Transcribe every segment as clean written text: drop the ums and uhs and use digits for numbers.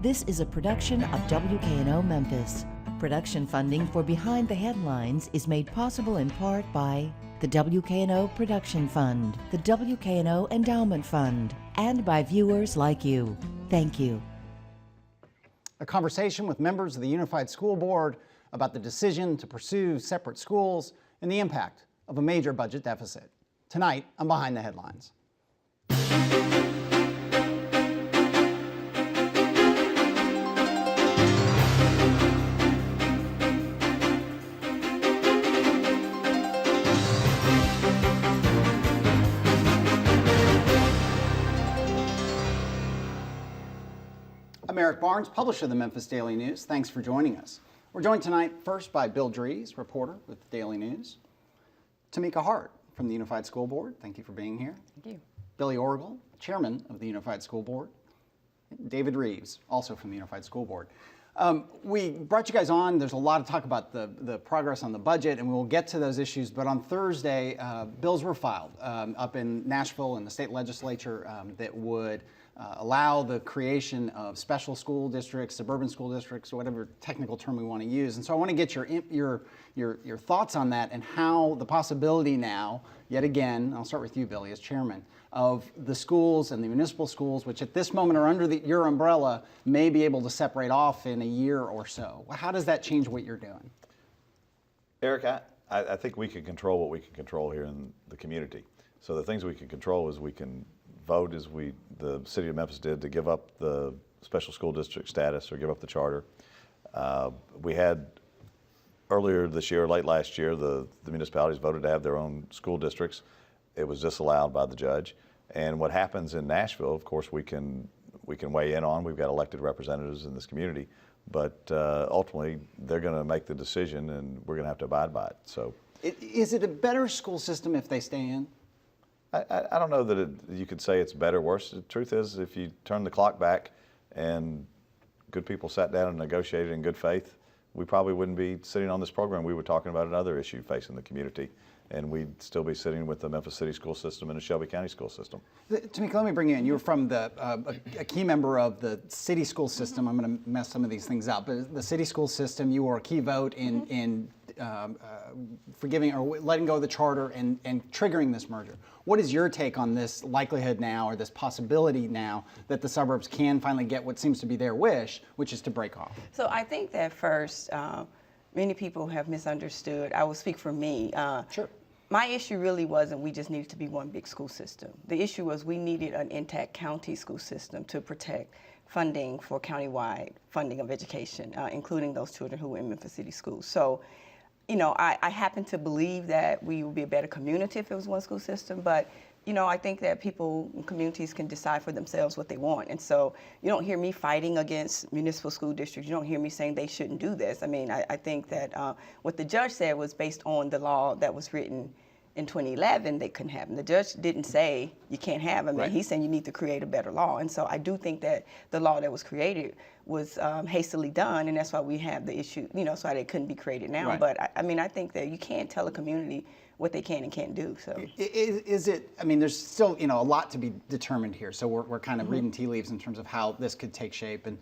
This is a production of WKNO Memphis. Production funding for Behind the Headlines is made possible in part by the WKNO Production Fund, the WKNO Endowment Fund, and by viewers like you. Thank you. A conversation with members of the Unified School Board about the decision to pursue separate schools and the impact of a major budget deficit. Tonight on Behind the Headlines. I'm Eric Barnes, publisher of the Memphis Daily News. Thanks for joining us. We're joined tonight first by Bill Dries, reporter with the Daily News. Tamika Hart from the Unified School Board. Thank you for being here. Thank you. Billy Orgel, chairman of the Unified School Board. David Reeves, also from the Unified School Board. We brought you guys on. There's a lot of talk about the progress on the budget, and we'll get to those issues. But on Thursday, bills were filed up in Nashville in the state legislature that would allow the creation of special school districts, suburban school districts, whatever technical term we want to use. And so I want to get your thoughts on that and how the possibility now, yet again, I'll start with you, Billy, as chairman, of the schools and the municipal schools, which at this moment are under your umbrella, may be able to separate off in a year or so. How does that change what you're doing? Eric, I think we can control what we can control here in the community. So the things we can control is we can vote as the city of Memphis did to give up the special school district status or give up the charter. We had earlier this year, late last year, the municipalities voted to have their own school districts. It was disallowed by the judge. And what happens in Nashville, of course, we can weigh in on. We've got elected representatives in this community, but ultimately they're going to make the decision, and we're going to have to abide by it. So, is it a better school system if they stay in? I don't know that you could say it's better or worse. The truth is, if you turn the clock back and good people sat down and negotiated in good faith, we probably wouldn't be sitting on this program. We were talking about another issue facing the community, and we'd still be sitting with the Memphis City school system and the Shelby County school system. Tamika, let me bring you in. You were from a key member of the city school system. I'm going to mess some of these things up. But the city school system, you were a key vote in forgiving or letting go of the charter and triggering this merger. What is your take on this likelihood now, or this possibility now, that the suburbs can finally get what seems to be their wish, which is to break off? So I think that first, many people have misunderstood. I will speak for me. Sure. My issue really wasn't we just needed to be one big school system. The issue was we needed an intact county school system to protect funding for countywide funding of education, including those children who were in Memphis City schools. So, you know, I happen to believe that we would be a better community if it was one school system, but you know, I think that people and communities can decide for themselves what they want. And so you don't hear me fighting against municipal school districts. You don't hear me saying they shouldn't do this. I mean, I think that what the judge said was based on the law that was written in 2011, they couldn't have them. The judge didn't say you can't have them. Right. He's saying you need to create a better law. And so I do think that the law that was created was hastily done, and that's why we have the issue, you know, so they couldn't be created now. Right. But I mean, I think that you can't tell a community what they can and can't do. So is it? I mean, there's still, you know, a lot to be determined here. So we're kind of reading tea leaves in terms of how this could take shape, and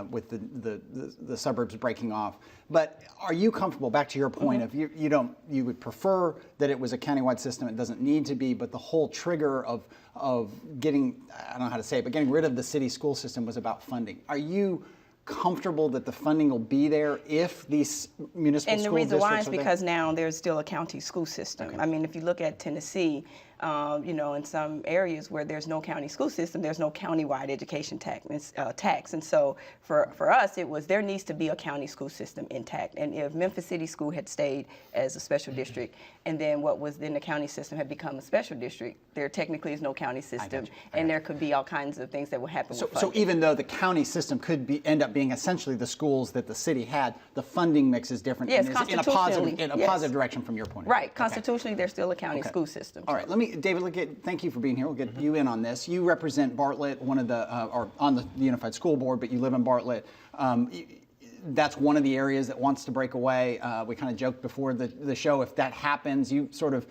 with the suburbs breaking off. But are you comfortable? Back to your point of you would prefer that it was a countywide system. It doesn't need to be, but the whole trigger of getting, I don't know how to say it, but getting rid of the city school system was about funding. Are you comfortable that the funding will be there if these municipal school districts are there? And the reason why is because now there's still a county school system. Okay. I mean, if you look at Tennessee, you know, in some areas where there's no county school system, there's no countywide education tax. And so for us, it was there needs to be a county school system intact. And if Memphis City School had stayed as a special district, and then what was then the county system had become a special district, there technically is no county system, and there could be all kinds of things that would happen. So even though the county system could end up being essentially the schools that the city had, the funding mix is different. Yes, and is in a positive direction from your point of view. Right. Constitutionally, there's still a county school system. All right. David, thank you for being here. We'll get you in on this. You represent Bartlett, one of the, or on the Unified School Board, but you live in Bartlett. That's one of the areas that wants to break away. We kind of joked before the show, if that happens, you sort of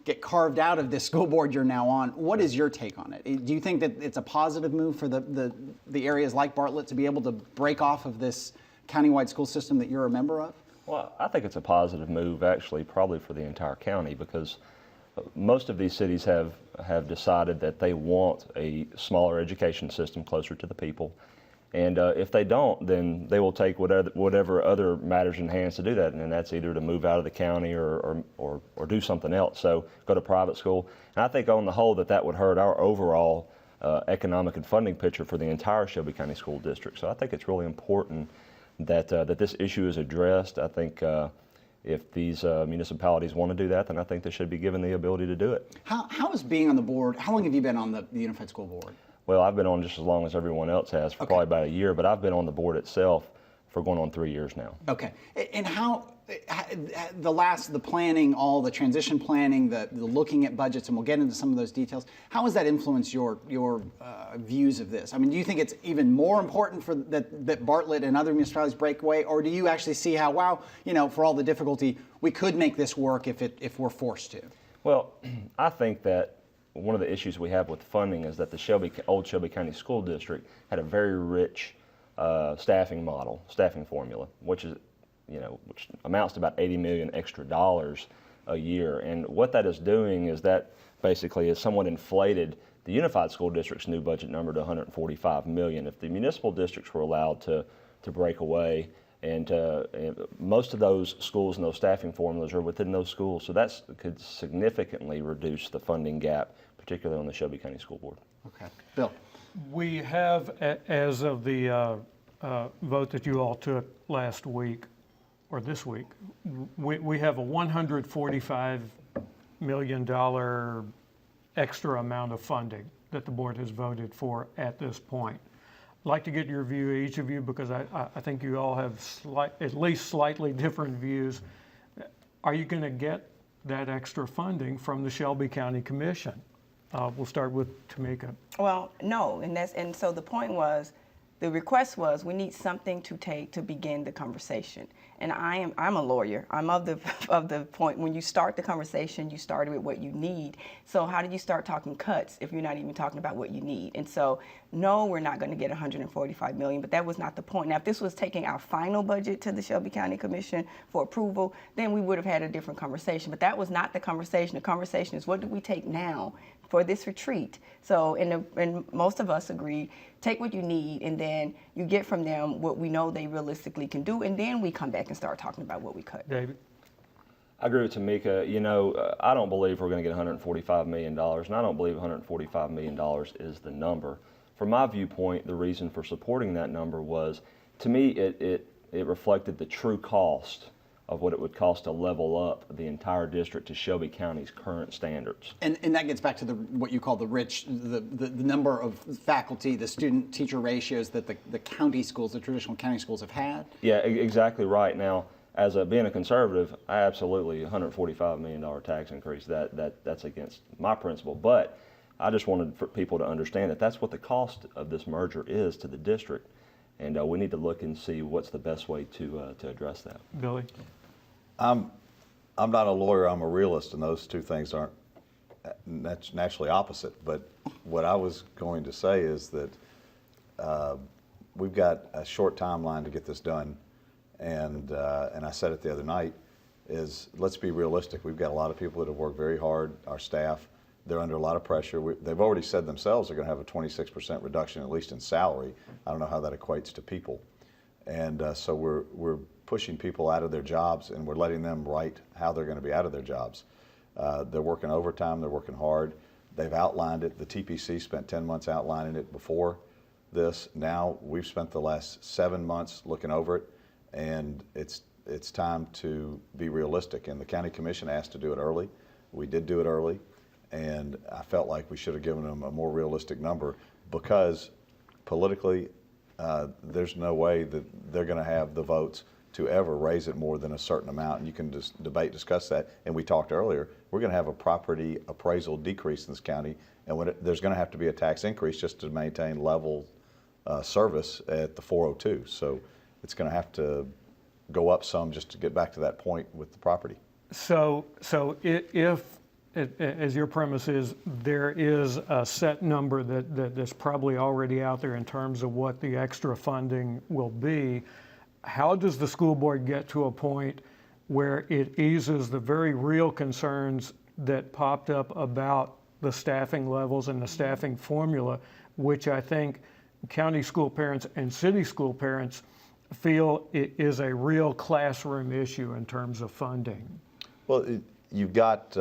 get carved out of this school board you're now on. What is your take on it? Do you think that it's a positive move for the areas like Bartlett to be able to break off of this countywide school system that you're a member of? Well, I think it's a positive move, actually, probably for the entire county, because most of these cities have decided that they want a smaller education system closer to the people. And if they don't, then they will take whatever other matters in hands to do that, and that's either to move out of the county or do something else. So go to private school. And I think on the whole that would hurt our overall economic and funding picture for the entire Shelby County School District. So I think it's really important that this issue is addressed. I think if these municipalities want to do that, then I think they should be given the ability to do it. How is being on the board, how long have you been on the Unified School Board? Well, I've been on just as long as everyone else has, for probably about a year, but I've been on the board itself for going on 3 years now. Okay. And how, the planning, all the transition planning, the looking at budgets, and we'll get into some of those details, how has that influenced your views of this? I mean, do you think it's even more important for that Bartlett and other municipalities break away, or do you actually see how, wow, for all the difficulty, we could make this work if we're forced to? Well, I think that one of the issues we have with funding is that the old Shelby County School District had a very rich staffing formula, which amounts to about $80 million extra a year. And what that is doing is that basically has somewhat inflated the Unified School District's new budget number to $145 million. If the municipal districts were allowed to break away, and most of those schools and those staffing formulas are within those schools, so that could significantly reduce the funding gap, particularly on the Shelby County School Board. Okay. Bill? We have, as of the vote that you all took last week, or this week, we have a $145 million extra amount of funding that the board has voted for at this point. I'd like to get your view, each of you, because I think you all have at least slightly different views. Are you going to get that extra funding from the Shelby County Commission? We'll start with Tamika. Well, no, and so the point was, the request was, we need something to take to begin the conversation. And I'm a lawyer. I'm of the point, when you start the conversation, you start with what you need. So how do you start talking cuts if you're not even talking about what you need? And so, no, we're not going to get $145 million, but that was not the point. Now, if this was taking our final budget to the Shelby County Commission for approval, then we would have had a different conversation. But that was not the conversation. The conversation is, what do we take now for this retreat? So, and most of us agree, take what you need, and then you get from them what we know they realistically can do, and then we come back and start talking about what we cut. David? I agree with Tamika. I don't believe we're going to get $145 million, and I don't believe $145 million is the number. From my viewpoint, the reason for supporting that number was, to me, it reflected the true cost of what it would cost to level up the entire district to Shelby County's current standards. And that gets back to what you call the number of faculty, the student-teacher ratios that the county schools, the traditional county schools have had? Yeah, exactly right. Now, as being a conservative, I absolutely, $145 million tax increase, that's against my principle. But I just wanted for people to understand that that's what the cost of this merger is to the district. And we need to look and see what's the best way to address that. Billy? I'm not a lawyer, I'm a realist, and those two things aren't naturally opposite. But what I was going to say is that we've got a short timeline to get this done, and I said it the other night, is let's be realistic. We've got a lot of people that have worked very hard, our staff. They're under a lot of pressure. They've already said themselves they're going to have a 26% reduction, at least in salary. I don't know how that equates to people. And so we're pushing people out of their jobs, and we're letting them write how they're going to be out of their jobs. They're working overtime. They're working hard. They've outlined it. The TPC spent 10 months outlining it before this. Now we've spent the last 7 months looking over it, and it's time to be realistic. And the County Commission asked to do it early. We did do it early. And I felt like we should have given them a more realistic number, because politically, there's no way that they're going to have the votes to ever raise it more than a certain amount. And you can just discuss that. And we talked earlier, we're going to have a property appraisal decrease in this county, and there's going to have to be a tax increase just to maintain level service at the 402. So it's going to have to go up some just to get back to that point with the property. So if as your premise is, there is a set number that's probably already out there in terms of what the extra funding will be. How does the school board get to a point where it eases the very real concerns that popped up about the staffing levels and the staffing formula, which I think county school parents and city school parents feel it is a real classroom issue in terms of funding? Well, you've got,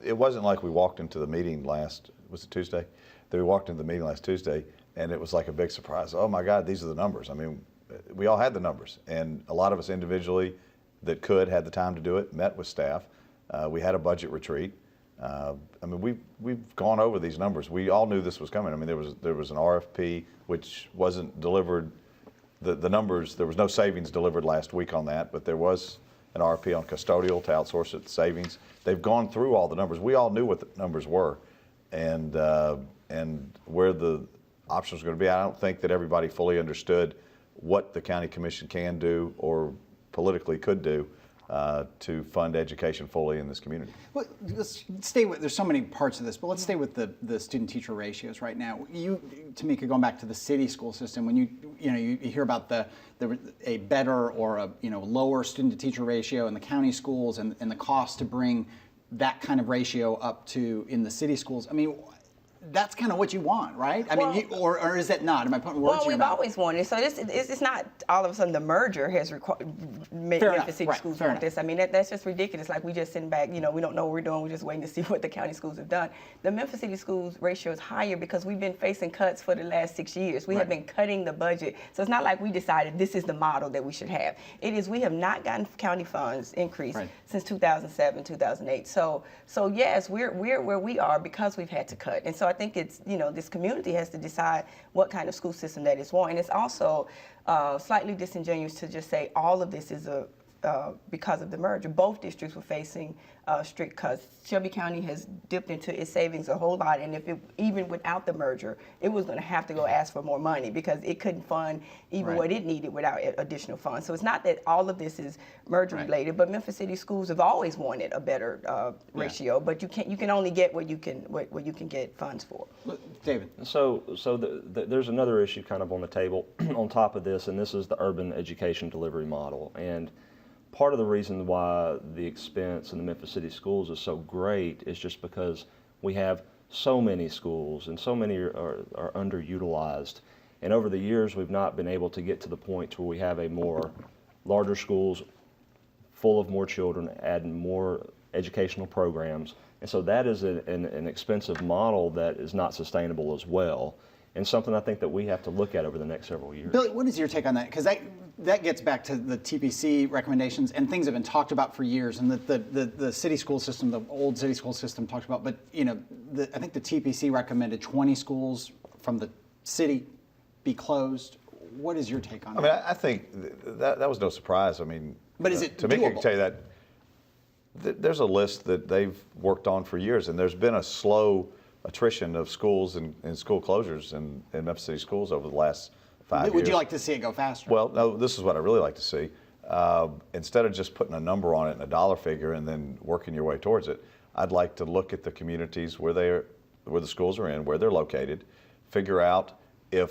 it wasn't like we walked into the meeting was it Tuesday? That we walked into the meeting last Tuesday and it was like a big surprise. Oh my God, these are the numbers. I mean, we all had the numbers, and a lot of us individually that had the time to do it, met with staff. We had a budget retreat. I mean, we've gone over these numbers. We all knew this was coming. I mean, there was an RFP which wasn't delivered. The numbers, there was no savings delivered last week on that, but there was an RFP on custodial to outsource it savings. They've gone through all the numbers. We all knew what the numbers were, and where the options were going to be. I don't think that everybody fully understood what the county commission can do or politically could do to fund education fully in this community. Well, let's stay with, there's so many parts of this, but let's stay with the student-teacher ratios right now. You, Tamika, going back to the city school system, when you hear about a better or a lower student-to-teacher ratio in the county schools and the cost to bring that kind of ratio up to in the city schools, I mean, that's kind of what you want, right? I mean, or is that not? Am I putting words in your mouth? Well, we've always wanted. So it's not all of a sudden the merger has made Memphis City schools want this. I mean, that's just ridiculous. Like, we just sitting back, we don't know what we're doing. We're just waiting to see what the county schools have done. The Memphis City schools ratio is higher because we've been facing cuts for the last 6 years. We have been cutting the budget. So it's not like we decided this is the model that we should have. It is, we have not gotten county funds increase since 2007, 2008. So yes, we're where we are because we've had to cut. And so I think it's, this community has to decide what kind of school system that is want. And it's also slightly disingenuous to just say all of this is because of the merger. Both districts were facing strict cuts. Shelby County has dipped into its savings a whole lot, and even without the merger, it was going to have to go ask for more money because it couldn't fund even what it needed without additional funds. So it's not that all of this is merger related, but Memphis City schools have always wanted a better ratio, but you can only get what you can get funds for. David. So there's another issue kind of on the table on top of this, and this is the urban education delivery model. And part of the reason why the expense in the Memphis City schools is so great is just because we have so many schools and so many are underutilized. And over the years, we've not been able to get to the point where we have larger schools full of more children, adding more educational programs. And so that is an expensive model that is not sustainable as well, and something I think that we have to look at over the next several years. Billy, what is your take on that? Because that gets back to the TPC recommendations, and things have been talked about for years, and the city school system, the old city school system talked about, but I think the TPC recommended 20 schools from the city be closed. What is your take on that? I mean, I think that was no surprise. I mean, but is it Tamika doable? can tell you that there's a list that they've worked on for years, and there's been a slow attrition of schools and school closures in Memphis City schools over the last 5 years. Would you like to see it go faster? Well, no, this is what I really like to see. Instead of just putting a number on it and a dollar figure and then working your way towards it, I'd like to look at the communities where the schools are in, where they're located, figure out how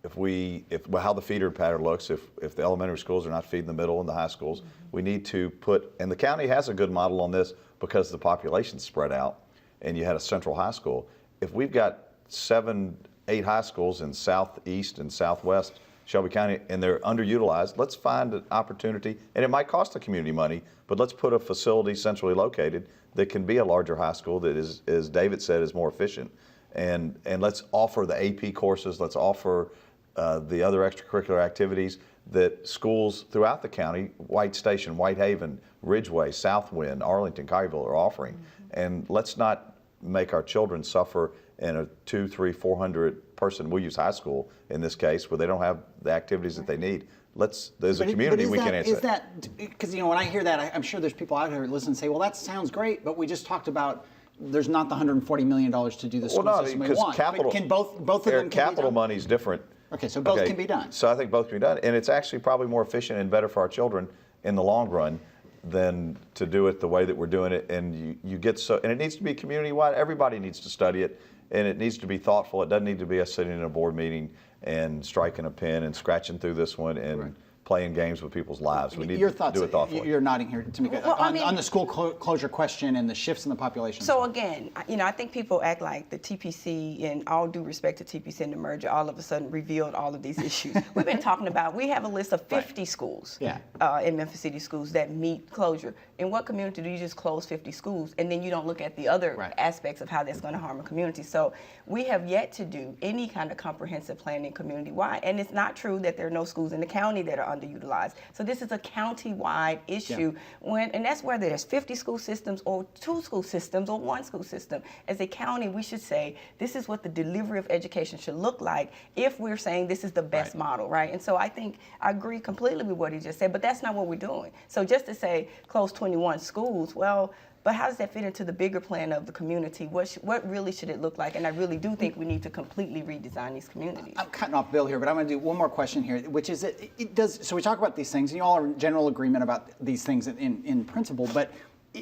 the feeder pattern looks. If the elementary schools are not feeding the middle and the high schools, we need to and the county has a good model on this because the population's spread out and you had a central high school. If we've got 7, 8 high schools in southeast and southwest Shelby County and they're underutilized, let's find an opportunity, and it might cost the community money, but let's put a facility centrally located that can be a larger high school that is, as David said, is more efficient. And let's offer the AP courses, let's offer the other extracurricular activities that schools throughout the county, White Station, Whitehaven, Ridgeway, Southwind, Arlington, Collierville are offering. And let's not make our children suffer in a 200, 300, 400 person, we'll use high school in this case, where they don't have the activities that they need. As a community, we can answer that. Because when I hear that, I'm sure there's people out there who listen and say, well, that sounds great, but we just talked about there's not the $140 million to do the school system we want. Capital, can both of them capital money is different. Okay, so both can be done. So I think both can be done. And it's actually probably more efficient and better for our children in the long run. than to do it the way that we're doing it. And you get so, and it needs to be community-wide. Everybody needs to study it, and it needs to be thoughtful. It doesn't need to be us sitting in a board meeting and striking a pen and scratching through this one and playing games with people's lives. We need Your to thoughts, do it thoughtfully. you're nodding here, Tamika, Well, I on, mean- on the school closure question and the shifts in the population. So again, I think people act like the TPC, in all due respect to TPC and the merger, all of a sudden revealed all of these issues. We've been talking about, we have a list of 50 schools Yeah. in Memphis City schools that meet closure. In what community do you just close 50 schools and then you don't look at the other Right. aspects of how that's going to harm a community? So we have yet to do any kind of comprehensive planning community-wide. And it's not true that there are no schools in the county that are underutilized. So this is a county-wide issue, and that's whether there's 50 school systems or 2 school systems or 1 school system. As a county, we should say this is what the delivery of education should look like if we're saying this is the best model, right? And so I think I agree completely with what he just said, but that's not what we're doing. So just to say close 21 schools, well, but how does that fit into the bigger plan of the community? What really should it look like? And I really do think we need to completely redesign these communities. I'm cutting off Bill here, but I'm going to do one more question here, which is that it does. So we talk about these things, and you all are in general agreement about these things in principle. But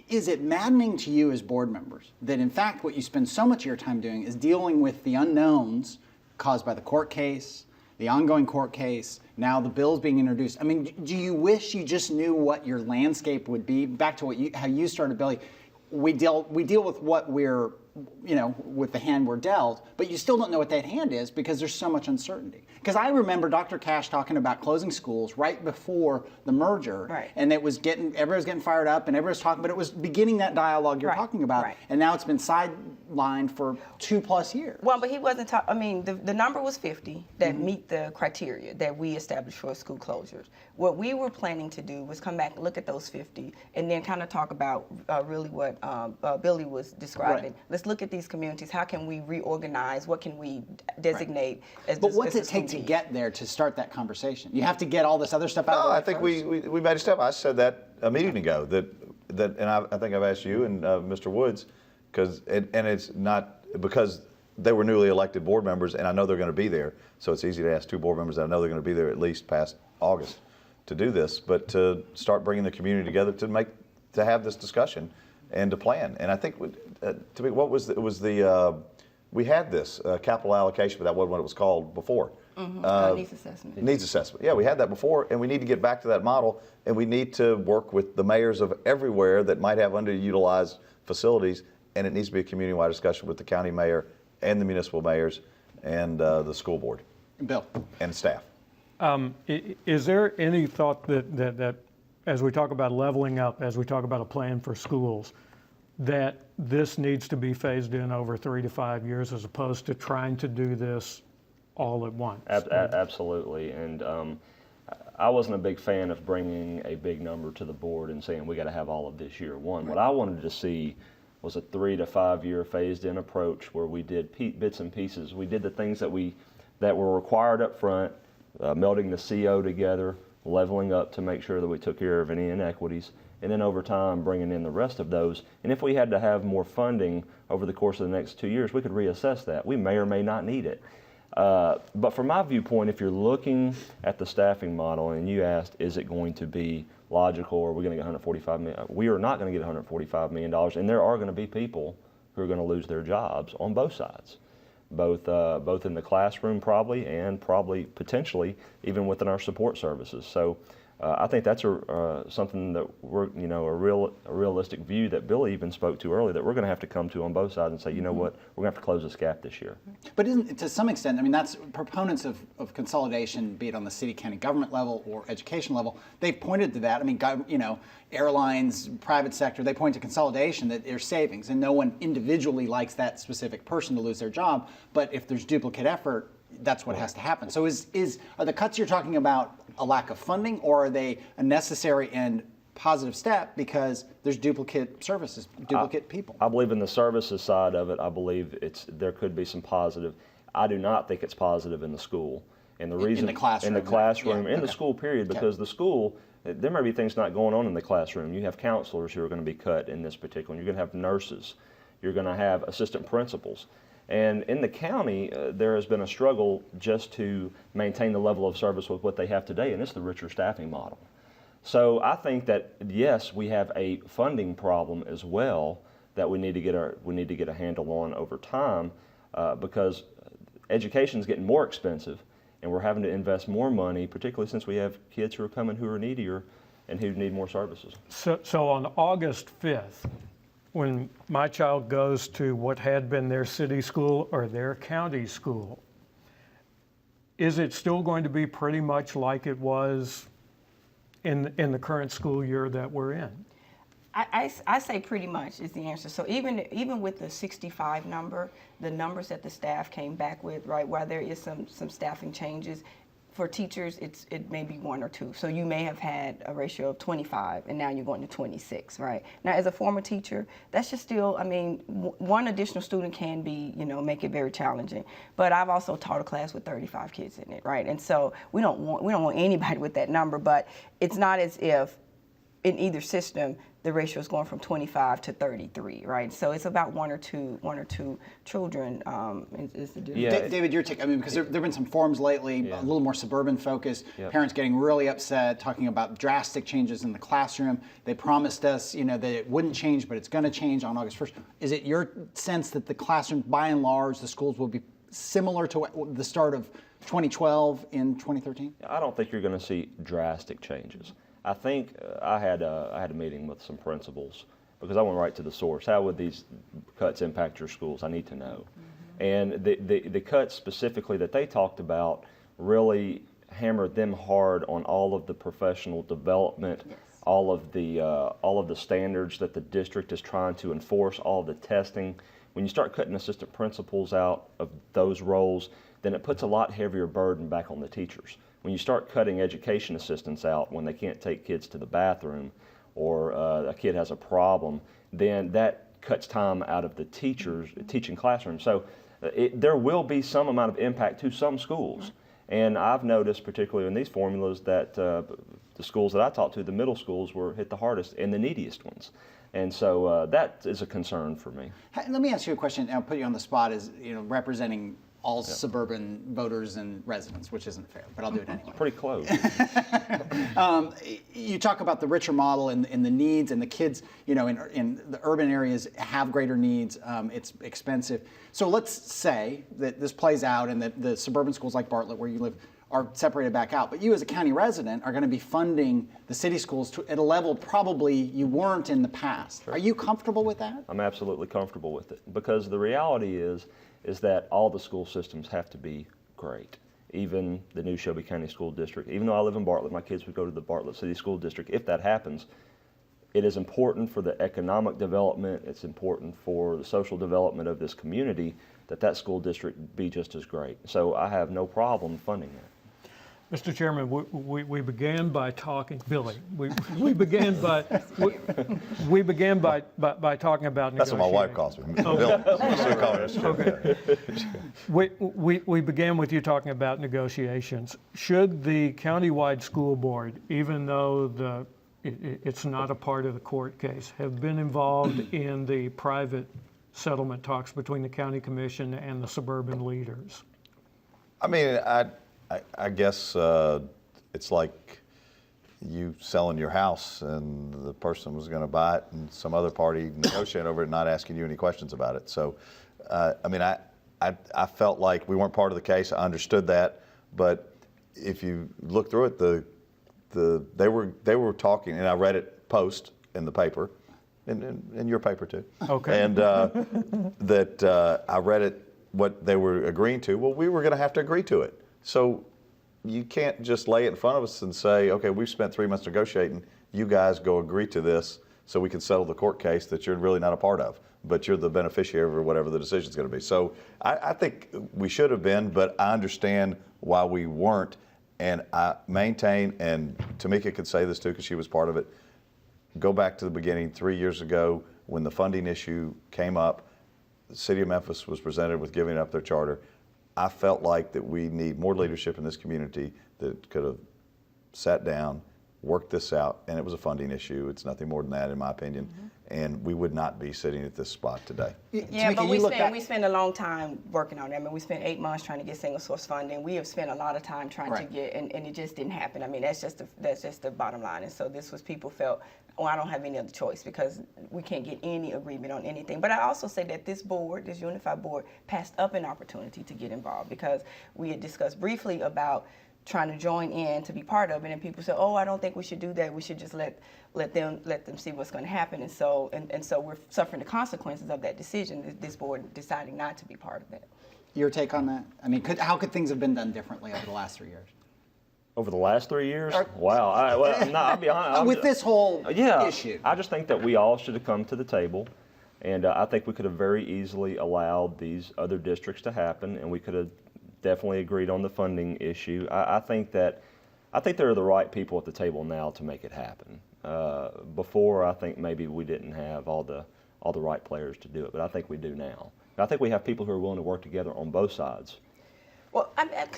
is it maddening to you as board members that, in fact, what you spend so much of your time doing is dealing with the unknowns caused by the court case, the ongoing court case, now the bills being introduced? I mean, do you wish you just knew what your landscape would be? Back to how you started, Billy. We deal with what we're, with the hand we're dealt, but you still don't know what that hand is because there's so much uncertainty. Because I remember Dr. Cash talking about closing schools right before the merger, Right. and everybody was getting fired up, and everybody was talking, but it was beginning that dialogue you're Right, talking about, right. and now it's been sidelined for 2+ years. Well, but he wasn't talking, I mean, the number was 50 that meet the criteria that we established for school closures. What we were planning to do was come back and look at those 50 and then kind of talk about really what Billy was describing. Right. Let's look at these communities. How can we reorganize? What can we designate as But as what's the it take school to need? get there to start that conversation? You have to get all this other stuff out of the No, way I think first? we made a step. I said that a meeting ago, that and I think I've asked you and Mr. Woods, and it's not because they were newly elected board members, and I know they're going to be there, so it's easy to ask 2 board members that I know they're going to be there at least past August to do this, but to start bringing the community together to have this discussion and to plan. And I think, to me, we had this capital allocation, but that wasn't what it was called before. Needs assessment. Needs assessment. Yeah, we had that before, and we need to get back to that model, and we need to work with the mayors of everywhere that might have underutilized facilities, and it needs to be a community-wide discussion with the county mayor and the municipal mayors and the school board Bill. and staff. Is there any thought that as we talk about leveling up, as we talk about a plan for schools, that this needs to be phased in over 3 to 5 years as opposed to trying to do this all at once? Absolutely. And I wasn't a big fan of bringing a big number to the board and saying we got to have all of this year one. What I wanted to see was a 3 to 5 year phased in approach where we did bits and pieces. We did the things that were required up front, melding the CO together, leveling up to make sure that we took care of any inequities, and then over time bringing in the rest of those. And if we had to have more funding over the course of the next 2 years, we could reassess that. We may or may not need it. But from my viewpoint, if you're looking at the staffing model and you asked, is it going to be logical, or are we going to get $145 million? We are not going to get $145 million, and there are going to be people who are going to lose their jobs on both sides, both in the classroom probably, and probably potentially even within our support services. So I think that's something that we're, a realistic view that Billy even spoke to earlier, that we're going to have to come to on both sides and say, you know what, we're going to have to close this gap this year. But isn't, to some extent, I mean, that's proponents of consolidation, be it on the city, county government level or education level, they've pointed to that. I mean, airlines, private sector, they point to consolidation, that there's savings, and no one individually likes that specific person to lose their job. But if there's duplicate effort, that's what has to happen. So are the cuts you're talking about a lack of funding, or are they a necessary and positive step because there's duplicate services, duplicate people? I believe in the services side of it, I believe there could be some positive. I do not think it's positive in the school. And the reason the classroom, in the classroom, yeah, in the school period, because the school, there may be things not going on in the classroom. You have counselors who are going to be cut in this particular, and you're going to have nurses. You're going to have assistant principals. And in the county, there has been a struggle just to maintain the level of service with what they have today, and it's the richer staffing model. So I think that yes, we have a funding problem as well that we need to get a handle on over time, because education is getting more expensive, and we're having to invest more money, particularly since we have kids who are coming who are needier and who need more services. So on August 5th, when my child goes to what had been their city school or their county school, is it still going to be pretty much like it was in the current school year that we're in? I say pretty much is the answer. So even with the 65 number, the numbers that the staff came back with, right, while there is some staffing changes, for teachers, it may be 1 or 2. So you may have had a ratio of 25, and now you're going to 26, right? Now, as a former teacher, that's just still, I mean, one additional student can be, make it very challenging. But I've also taught a class with 35 kids in it, right? And so we don't want anybody with that number, but it's not as if in either system the ratio is going from 25 to 33, right? So it's about one or two children is the difference. Yeah. David, your take, I mean, because there have been some forums lately, a little more suburban focus, parents getting really upset, talking about drastic changes in the classroom. They promised us, that it wouldn't change, but it's going to change on August 1st. Is it your sense that the classroom, by and large, the schools will be similar to the start of 2012 in 2013? I don't think you're going to see drastic changes. I think I had a meeting with some principals because I went right to the source. How would these cuts impact your schools? I need to know. And the cuts specifically that they talked about really hammered them hard on all of the professional development, all of the standards that the district is trying to enforce, all of the testing. When you start cutting assistant principals out of those roles, then it puts a lot heavier burden back on the teachers. When you start cutting education assistants out when they can't take kids to the bathroom, or a kid has a problem, then that cuts time out of the teachers teaching classrooms. So there will be some amount of impact to some schools. And I've noticed, particularly in these formulas, that the schools that I talked to, the middle schools, were hit the hardest and the neediest ones. And so that is a concern for me. Let me ask you a question. I'll put you on the spot as representing all suburban voters and residents, which isn't fair, but I'll do it anyway. Pretty close. You talk about the richer model and the needs, and the kids, in the urban areas have greater needs. It's expensive. So let's say that this plays out and that the suburban schools like Bartlett, where you live, are separated back out. But you as a county resident are going to be funding the city schools at a level probably you weren't in the past. Sure. Are you comfortable with that? I'm absolutely comfortable with it, because the reality is that all the school systems have to be great. Even the new Shelby County School District, even though I live in Bartlett, my kids would go to the Bartlett City School District. If that happens, it is important for the economic development, it's important for the social development of this community that school district be just as great. So I have no problem funding that. Mr. Chairman, we began by talking, Billy, we began by talking about negotiating. That's what my wife calls me. Bill. She'll call me Mr. Chairman. We began with you talking about negotiations. Should the countywide school board, even though it's not a part of the court case, have been involved in the private settlement talks between the county commission and the suburban leaders? I mean, I guess it's like you selling your house and the person was going to buy it and some other party negotiating over it, not asking you any questions about it. So, I mean, I felt like we weren't part of the case. I understood that, but if you look through it, they were talking, and I read it post in the paper, in your paper too. Okay. And that I read it, what they were agreeing to. Well, we were going to have to agree to it. So you can't just lay it in front of us and say, okay, we've spent 3 months negotiating, you guys go agree to this so we can settle the court case that you're really not a part of, but you're the beneficiary of whatever the decision's going to be. So I think we should have been, but I understand why we weren't, and I maintain, and Tamika could say this too because she was part of it, go back to the beginning 3 years ago when the funding issue came up, the city of Memphis was presented with giving up their charter. I felt like that we need more leadership in this community that could have sat down worked this out, and it was a funding issue. It's nothing more than that, in my opinion. And we would not be sitting at this spot today. Yeah, Tamika, but you look back- we spent a long time working on it. I mean, we spent 8 months trying to get single source funding. We have spent a lot of time trying to Right. get, and it just didn't happen. I mean, that's just the bottom line. And so this was, people felt, oh, I don't have any other choice because we can't get any agreement on anything. But I also say that this board, this unified board, passed up an opportunity to get involved because we had discussed briefly about trying to join in to be part of it, and people said, "Oh, I don't think we should do that. We should just let them see what's going to happen." And so we're suffering the consequences of that decision. This board deciding not to be part of it. Your take on that? I mean, how could things have been done differently over the last 3 years? Over the last 3 years? Wow. I'll be honest. With this whole issue. I just think that we all should have come to the table, and I think we could have very easily allowed these other districts to happen, and we could have definitely agreed on the funding issue. I think there are the right people at the table now to make it happen. Before, I think maybe we didn't have all the right players to do it, but I think we do now. I think we have people who are willing to work together on both sides. Well,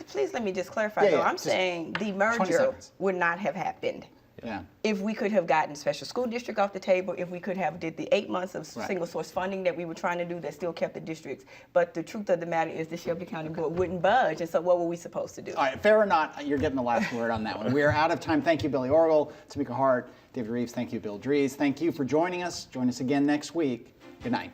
please let me just clarify, though. I'm saying the 20 merger seconds. would not have happened Yeah. if we could have gotten special school district off the table, if we could have did the 8 months of Right. single source funding that we were trying to do that still kept the districts. But the truth of the matter is the Shelby County Board wouldn't budge, and so what were we supposed to do? All right, fair or not, you're getting the last word on that one. We are out of time. Thank you, Billy Orgel, Tamika Hart, David Reeves. Thank you, Bill Drees. Thank you for joining us. Join us again next week. Good night.